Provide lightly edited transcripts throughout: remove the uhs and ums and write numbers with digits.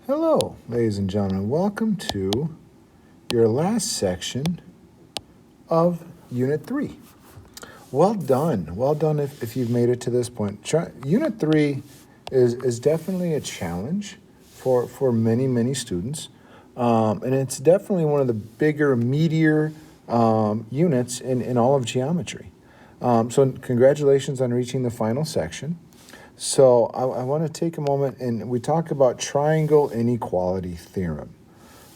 Hello, ladies and gentlemen. Welcome to your last section of Unit 3. Well done. Well done if you've made it to this point. Unit 3 is definitely a challenge for many students. And it's definitely one of the bigger, meatier units in all of geometry. So congratulations on reaching the final section. So I want to take a moment and we talk about triangle inequality theorem.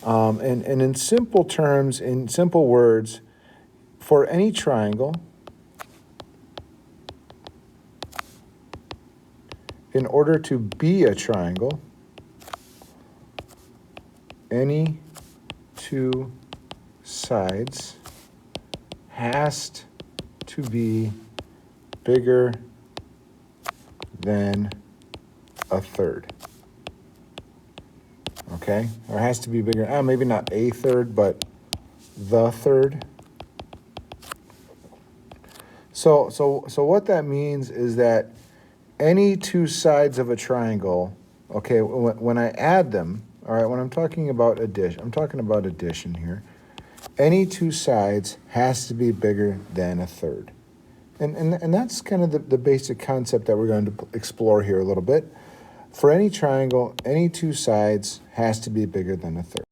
And in simple terms, in simple words, for any triangle, in order to be a triangle, any two sides has to be bigger than a third. Okay? Or has to be bigger, maybe not a third, but the third. So what that means is that any two sides of a triangle, okay, when I add them, all right, when I'm talking about addition here. Any two sides has to be bigger than a third. And that's kind of the basic concept that we're going to explore here a little bit. For any triangle, any two sides has to be bigger than a third.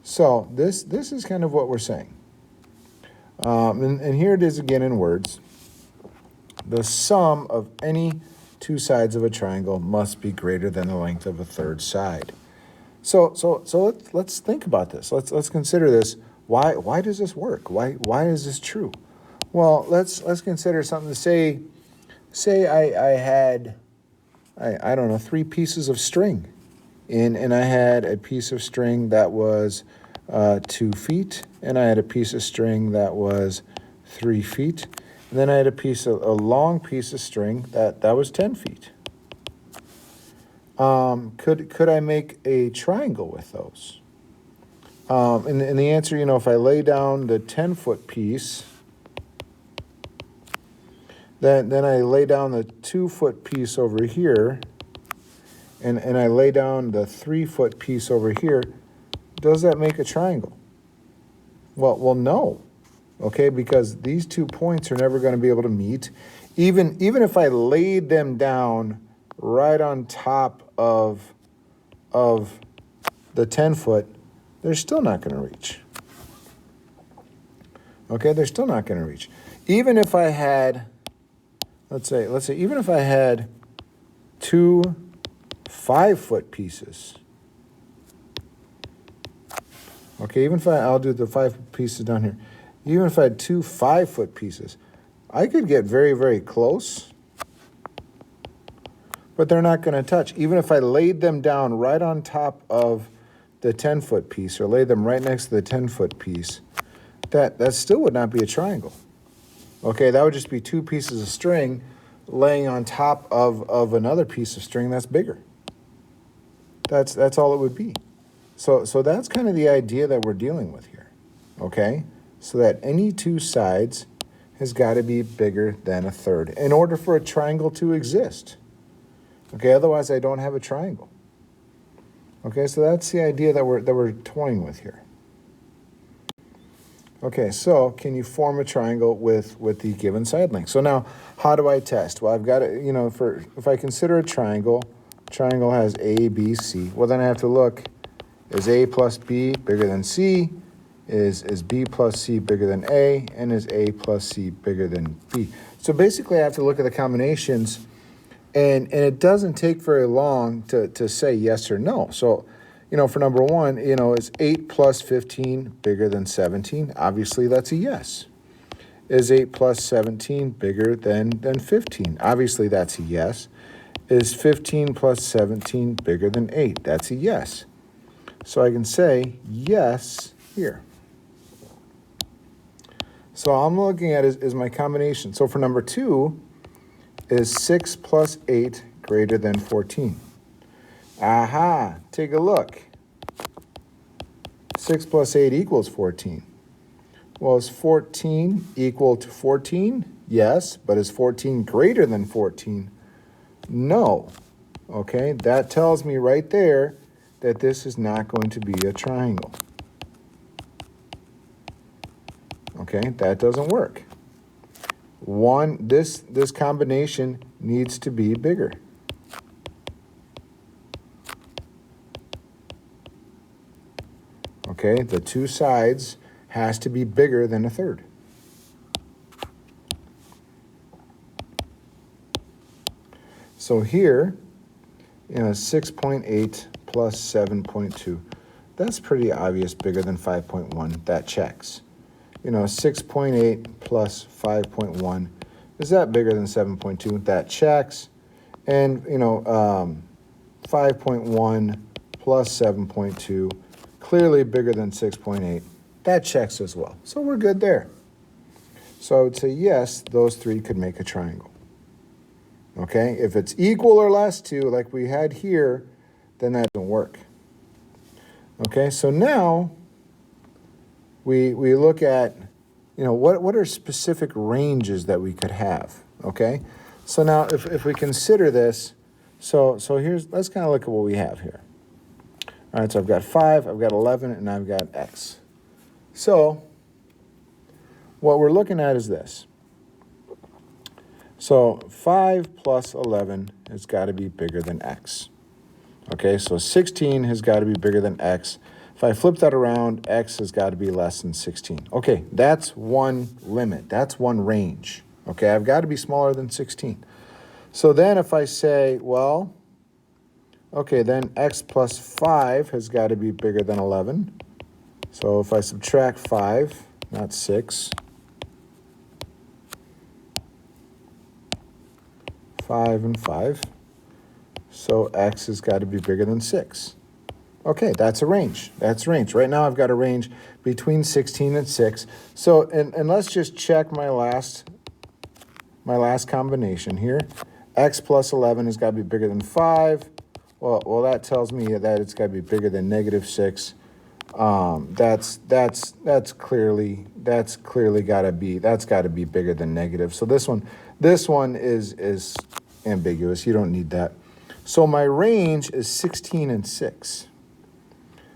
So this is kind of what we're saying. And here it is again in words. The sum of any two sides of a triangle must be greater than the length of a third side. So let's think about this. Let's consider this. Why does this work? Why is this true? Well, let's consider something. Say I had, I don't know, 3 pieces of string, and I had a piece of string that was 2 feet, and I had a piece of string that was 3 feet, and then I had a long piece of string that was 10 feet. Could I make a triangle with those? And the answer, if I lay down the 10-foot piece. Then I lay down the 2-foot piece over here, and I lay down the 3-foot piece over here. Does that make a triangle? Well, no, okay, because these 2 points are never going to be able to meet. Even if I laid them down right on top of the 10-foot, they're still not going to reach. Okay, they're still not going to reach. Even if I had, let's say, even if I had 2 5-foot pieces. Okay, even if I'll do the 5 pieces down here. Even if I had 2 5-foot pieces, I could get very close, but they're not going to touch. Even if I laid them down right on top of the 10-foot piece or laid them right next to the 10-foot piece, that still would not be a triangle. Okay, that would just be 2 pieces of string laying on top of another piece of string that's bigger. That's all it would be. So that's kind of the idea that we're dealing with here. Okay, so that any two sides has got to be bigger than a third in order for a triangle to exist. Okay, otherwise I don't have a triangle. Okay, so that's the idea that we're toying with here. Okay, so can you form a triangle with the given side length? So now, how do I test? Well, I've got to, if I consider a triangle has A, B, C. Well, then I have to look, is A plus B bigger than C? Is B plus C bigger than A? And is A plus C bigger than B? So basically, I have to look at the combinations, and it doesn't take very long to say yes or no. So, for number 1, is 8 plus 15 bigger than 17? Obviously, that's a yes. Is 8 plus 17 bigger than 15? Obviously, that's a yes. Is 15 plus 17 bigger than 8? That's a yes. So I can say yes here. So all I'm looking at is my combination. So for number 2, is 6 plus 8 greater than 14? Aha, take a look. 6 plus 8 equals 14. Well, is 14 equal to 14? Yes, but is 14 greater than 14? No. Okay, that tells me right there that this is not going to be a triangle. Okay, that doesn't work. This combination needs to be bigger. Okay, the two sides has to be bigger than a third. So here, 6.8 plus 7.2, that's pretty obvious, bigger than 5.1. That checks. 6.8 plus 5.1, is that bigger than 7.2? That checks. And, 5.1 plus 7.2, clearly bigger than 6.8. That checks as well. So we're good there. So I would say yes, those three could make a triangle. Okay, if it's equal or less to, like we had here, then that doesn't work. Okay, so now we look at, what are specific ranges that we could have, okay? So now if we consider this, so let's kind of look at what we have here. All right, so I've got 5, I've got 11, and I've got x. So what we're looking at is this. So 5 plus 11 has got to be bigger than x. Okay, so 16 has got to be bigger than x. If I flip that around, x has got to be less than 16. Okay, that's one limit. That's one range. Okay, I've got to be smaller than 16. So then if I say, well, okay, then x plus 5 has got to be bigger than 11. So if I subtract 5, not 6, 5 and 5, so x has got to be bigger than 6. Okay, that's a range. That's range. Right now I've got a range between 16 and 6. So, and let's just check my last combination here. X plus 11 has got to be bigger than 5. Well, that tells me that it's got to be bigger than negative 6. That's clearly got to be bigger than negative. So this one is ambiguous. You don't need that. So my range is 16 and 6.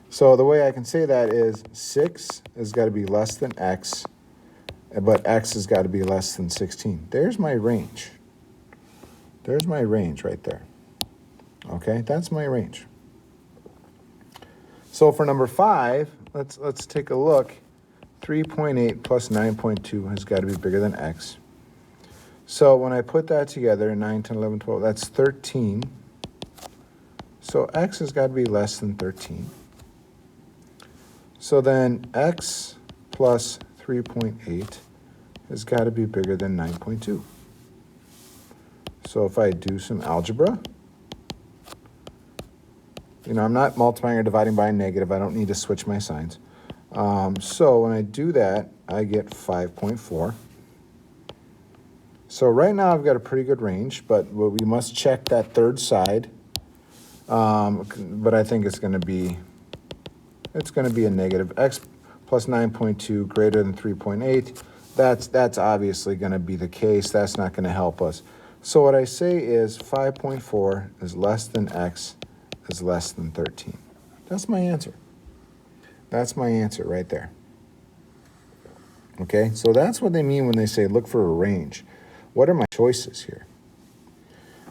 So the way I can say that is 6 has got to be less than x, but x has got to be less than 16. There's my range. There's my range right there. Okay, that's my range. So for number 5, let's take a look. 3.8 plus 9.2 has got to be bigger than x. So when I put that together, 9, 10, 11, 12, that's 13. So x has got to be less than 13. So then x plus 3.8 has got to be bigger than 9.2. So if I do some algebra, I'm not multiplying or dividing by a negative. I don't need to switch my signs. So when I do that, I get 5.4. So right now I've got a pretty good range, but we must check that third side. But I think it's going to be a negative. X plus 9.2 greater than 3.8. That's obviously going to be the case. That's not going to help us. So what I say is 5.4 is less than x is less than 13. That's my answer. That's my answer right there. Okay, so that's what they mean when they say look for a range. What are my choices here?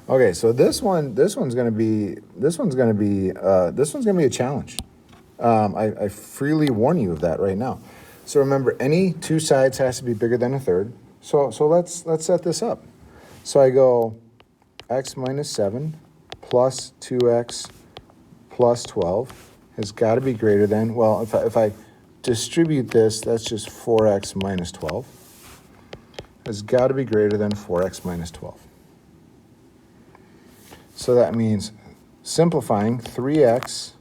Okay, so this one's going to be a challenge. I freely warn you of that right now. So remember, any two sides has to be bigger than a third. So let's set this up. So I go x minus 7 plus 2x plus 12 has got to be greater than, well, if I distribute this, that's just 4x minus 12. Has got to be greater than 4x minus 12. So that means simplifying 3x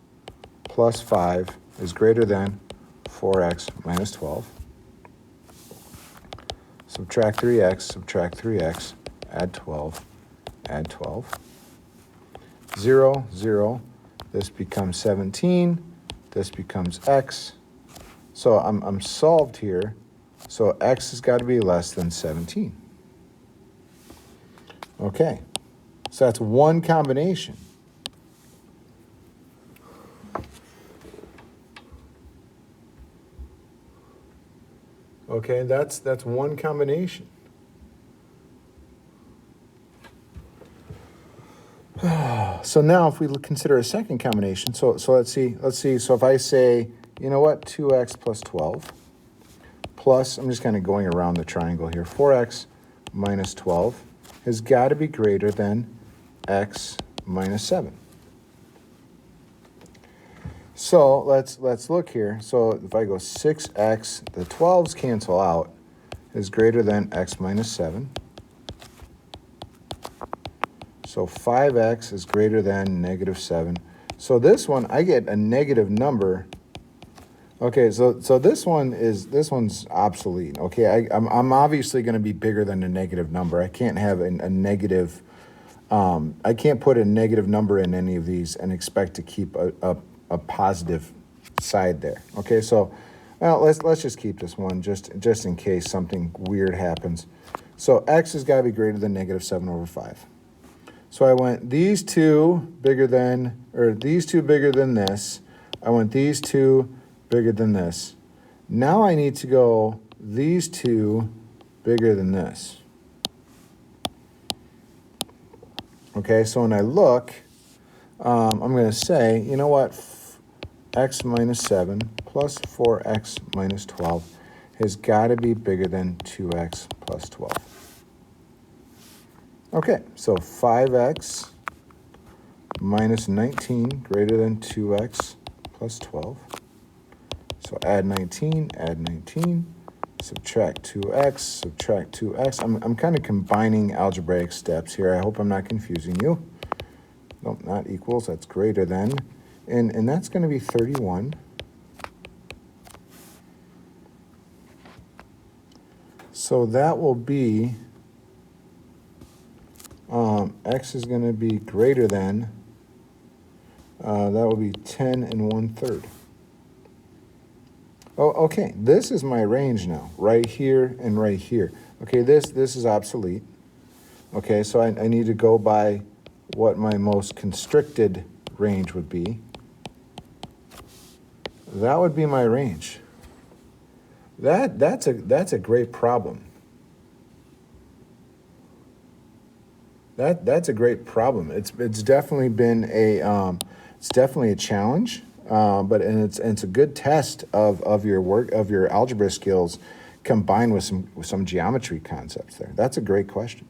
plus 5 is greater than 4x minus 12. Subtract 3x, add 12, add 12. 0, 0, this becomes 17, this becomes x. So I'm solved here, so x has got to be less than 17. Okay, so that's one combination. Okay, that's one combination. So now if we consider a second combination, so let's see, so if I say, you know what, 2x plus 12, plus, I'm just kind of going around the triangle here, 4x minus 12 has got to be greater than x minus 7. So let's look here. So if I go 6x, the 12s cancel out, is greater than x minus 7. So 5x is greater than negative 7. So this one, I get a negative number. Okay, so this one's obsolete. Okay, I'm obviously going to be bigger than a negative number. I can't have a negative. I can't put a negative number in any of these and expect to keep a positive side there. Okay, so well, let's just keep this one just in case something weird happens. So x has got to be greater than negative 7 over 5. So I went these two bigger than, or these two bigger than this. I went these two bigger than this. Now I need to go these two bigger than this. Okay, so when I look, I'm going to say, you know what, x minus 7 plus 4x minus 12 has got to be bigger than 2x plus 12. Okay, so 5x minus 19 greater than 2x plus 12. So add 19, subtract 2x, subtract 2x. I'm kind of combining algebraic steps here. I hope I'm not confusing you. Nope, not equals, that's greater than. And that's going to be 31. So that will be, x is going to be greater than, that will be 10 and 1/3. Oh, okay, this is my range now, right here and right here. Okay, this is obsolete. Okay, so I need to go by what my most constricted range would be. That would be my range. That's a great problem. That's a great problem. It's definitely been a it's definitely a challenge, but it's a good test of your work, of your algebra skills, combined with some geometry concepts there. That's a great question.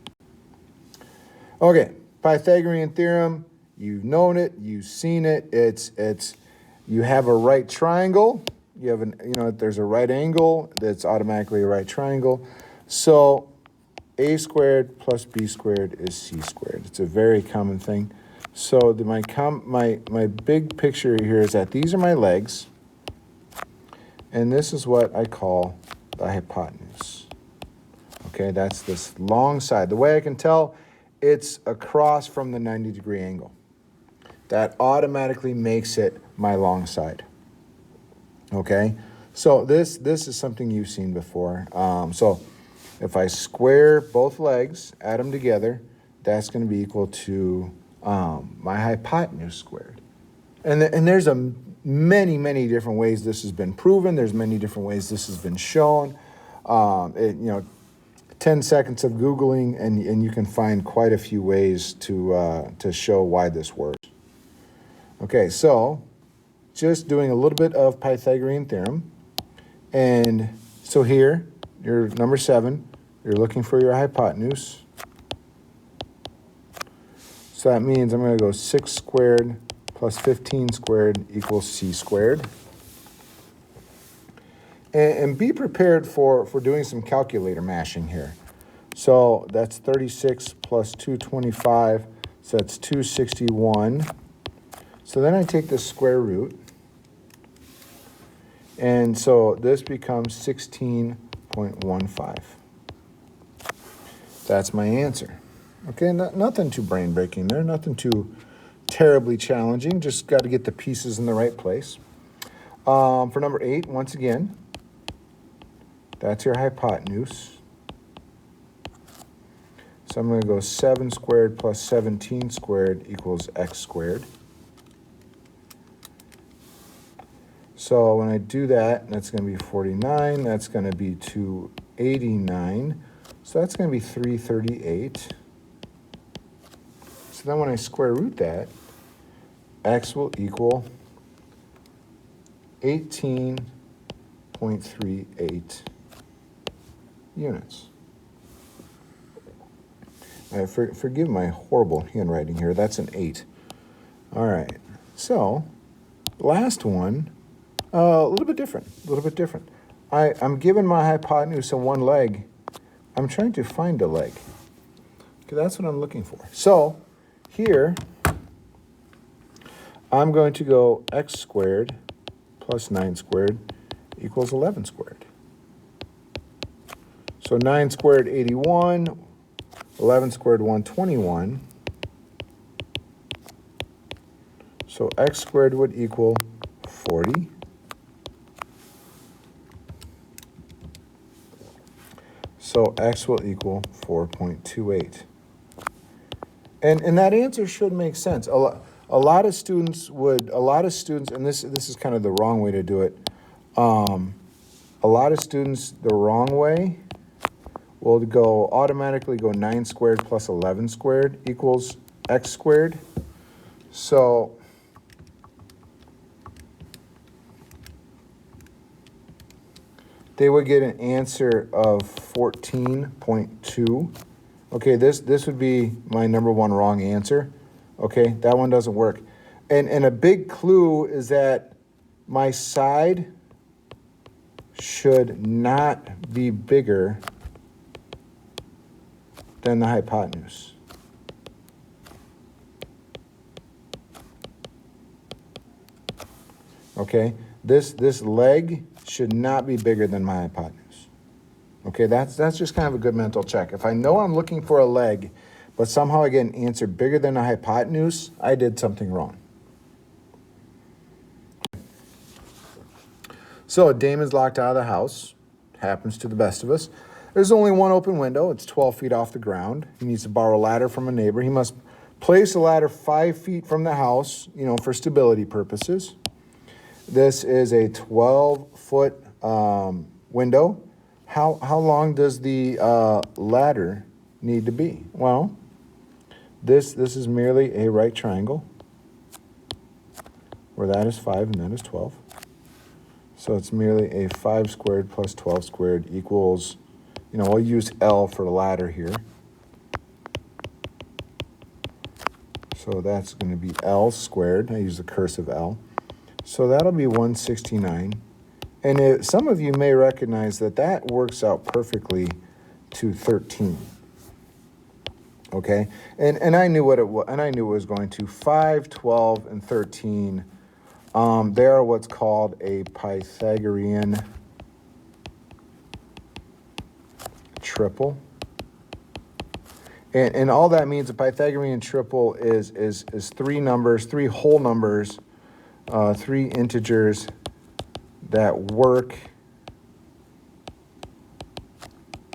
Okay, Pythagorean theorem. You've known it. You've seen it. It's you have a right triangle. You have there's a right angle that's automatically a right triangle. So a squared plus b squared is c squared. It's a very common thing. So my big picture here is that these are my legs, and this is what I call the hypotenuse. Okay, that's this long side. The way I can tell, it's across from the 90-degree angle. That automatically makes it my long side. Okay, so this is something you've seen before. So if I square both legs, add them together, that's going to be equal to my hypotenuse squared. And there's many different ways this has been proven. There's many different ways this has been shown. 10 seconds of Googling, and you can find quite a few ways to show why this works. Okay, so just doing a little bit of Pythagorean theorem. And so here, your number 7, you're looking for your hypotenuse. So that means I'm going to go 6 squared plus 15 squared equals c squared. And be prepared for doing some calculator mashing here. So that's 36 plus 225, so that's 261. So then I take the square root, and so this becomes 16.15. That's my answer. Okay, nothing too brain-breaking there, nothing too terribly challenging, just got to get the pieces in the right place. For number 8, once again, that's your hypotenuse. So I'm going to go 7 squared plus 17 squared equals x squared. So when I do that, that's going to be 49. That's going to be 289. So that's going to be 338. So then when I square root that, x will equal 18.38 units. Forgive my horrible handwriting here. That's an 8. All right. So last one, a little bit different. I'm given my hypotenuse and one leg. I'm trying to find a leg. Okay, that's what I'm looking for. So here, I'm going to go x squared plus 9 squared equals 11 squared. So 9 squared, 81. 11 squared, 121. So x squared would equal 40. So x will equal 4.28. And that answer should make sense. A lot of students, and this is kind of the wrong way to do it. A lot of students, the wrong way, will automatically go 9 squared plus 11 squared equals x squared. So they would get an answer of 14.2. Okay, this would be my number one wrong answer. Okay, that one doesn't work. And a big clue is that my side should not be bigger than the hypotenuse. Okay, this leg should not be bigger than my hypotenuse. Okay, that's just kind of a good mental check. If I know I'm looking for a leg, but somehow I get an answer bigger than a hypotenuse, I did something wrong. So Damon's locked out of the house. Happens to the best of us. There's only one open window. It's 12 feet off the ground. He needs to borrow a ladder from a neighbor. He must place a ladder 5 feet from the house, for stability purposes. This is a 12-foot window. How long does the ladder need to be? Well, this is merely a right triangle, where that is 5 and that is 12. So it's merely a 5 squared plus 12 squared equals, we'll use L for the ladder here. So that's going to be L squared. I use the cursive L. So that'll be 169. And some of you may recognize that works out perfectly to 13. Okay? And I knew what it was, and I knew it was going to 5, 12, and 13. They are what's called a Pythagorean triple. And all that means, a Pythagorean triple is three numbers, three whole numbers, three integers that work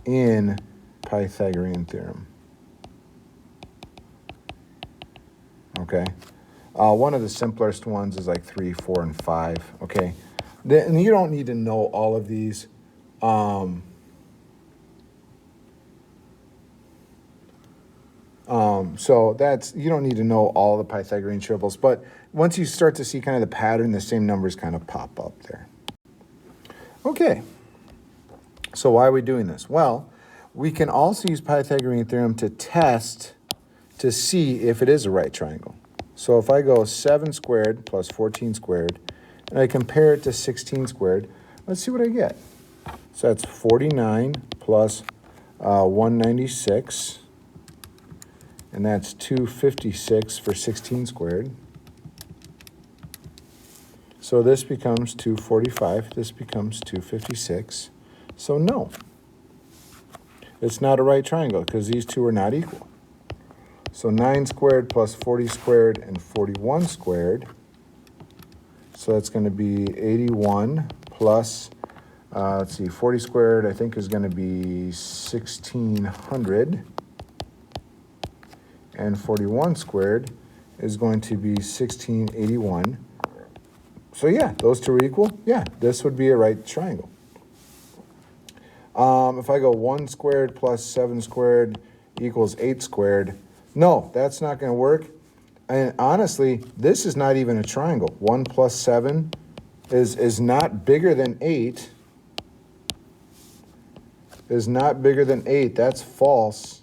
in Pythagorean theorem. Okay? One of the simplest ones is like 3, 4, and 5. Okay? And you don't need to know all of these. So you don't need to know all the Pythagorean triples, but once you start to see kind of the pattern, the same numbers kind of pop up there. Okay, so why are we doing this? Well, we can also use Pythagorean theorem to test to see if it is a right triangle. So if I go 7 squared plus 14 squared, and I compare it to 16 squared, let's see what I get. So that's 49 plus 196. And that's 256 for 16 squared. So this becomes 245. This becomes 256. So no, it's not a right triangle because these two are not equal. So 9 squared plus 40 squared and 41 squared. So that's going to be 81 plus, 40 squared I think is going to be 1600. And 41 squared is going to be 1681. So yeah, those two are equal. Yeah, this would be a right triangle. If I go 1 squared plus 7 squared equals 8 squared, no, that's not going to work. And honestly, this is not even a triangle. 1 plus 7 is not bigger than 8. Is not bigger than 8. That's false.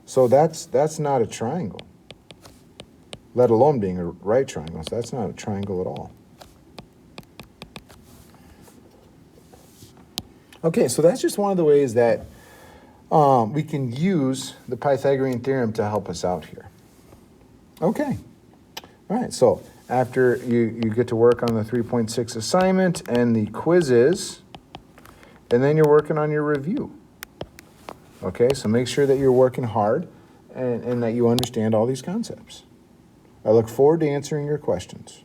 So that's not a triangle, let alone being a right triangle. So that's not a triangle at all. Okay, so that's just one of the ways that we can use the Pythagorean theorem to help us out here. Okay, all right, so after you get to work on the 3.6 assignment and the quizzes, and then you're working on your review. Okay, so make sure that you're working hard and that you understand all these concepts. I look forward to answering your questions.